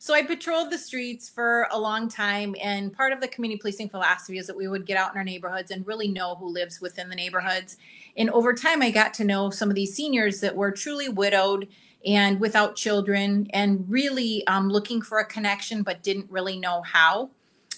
So I patrolled the streets for a long time, and part of the community policing philosophy is that we would get out in our neighborhoods and really know who lives within the neighborhoods. And over time, I got to know some of these seniors that were truly widowed and without children, and really looking for a connection, but didn't really know how.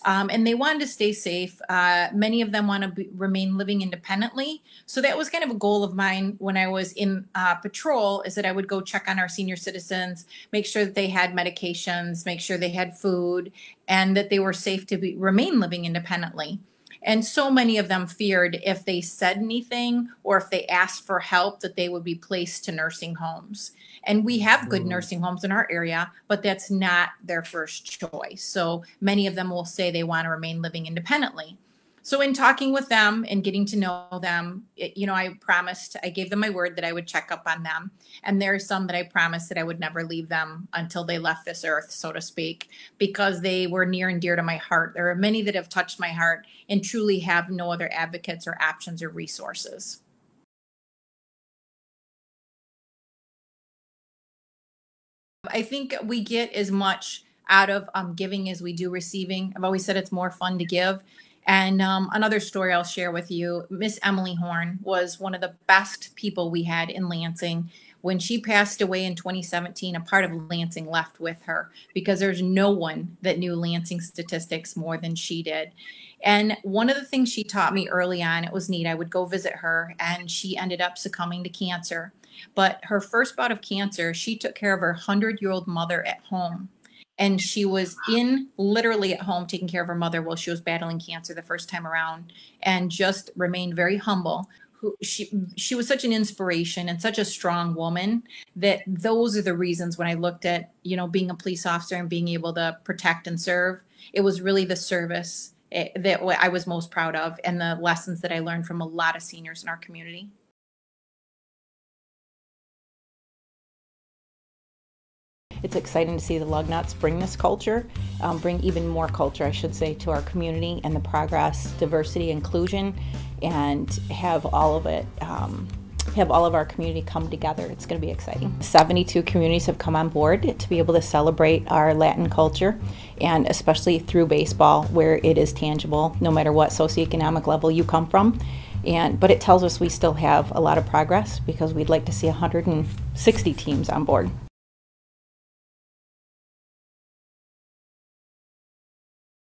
And they wanted to stay safe. Many of them want to remain living independently. So that was kind of a goal of mine when I was in patrol, is that I would go check on our senior citizens, make sure that they had medications, make sure they had food, and that they were safe to remain living independently. And so many of them feared if they said anything or if they asked for help that they would be placed to nursing homes. And we have good nursing homes in our area, but that's not their first choice. So many of them will say they want to remain living independently. So in talking with them and getting to know them, I gave them my word that I would check up on them. And there are some that I promised that I would never leave them until they left this earth, so to speak, because they were near and dear to my heart. There are many that have touched my heart and truly have no other advocates or options or resources. I think we get as much out of giving as we do receiving. I've always said it's more fun to give. And another story I'll share with you, Miss Emily Horn was one of the best people we had in Lansing. When she passed away in 2017, a part of Lansing left with her because there's no one that knew Lansing statistics more than she did. And one of the things she taught me early on, it was neat. I would go visit her, and she ended up succumbing to cancer. But her first bout of cancer, she took care of her 100-year-old mother at home. And she was in literally at home taking care of her mother while she was battling cancer the first time around, and just remained very humble. She was such an inspiration and such a strong woman that those are the reasons when I looked at, being a police officer and being able to protect and serve, it was really the service that what I was most proud of, and the lessons that I learned from a lot of seniors in our community. It's exciting to see the Lugnuts bring this culture, bring even more culture, I should say, to our community and the progress, diversity, inclusion, and have all of it, have all of our community come together. It's going to be exciting. 72 communities have come on board to be able to celebrate our Latin culture, and especially through baseball, where it is tangible, no matter what socioeconomic level you come from. But it tells us we still have a lot of progress, because we'd like to see 160 teams on board.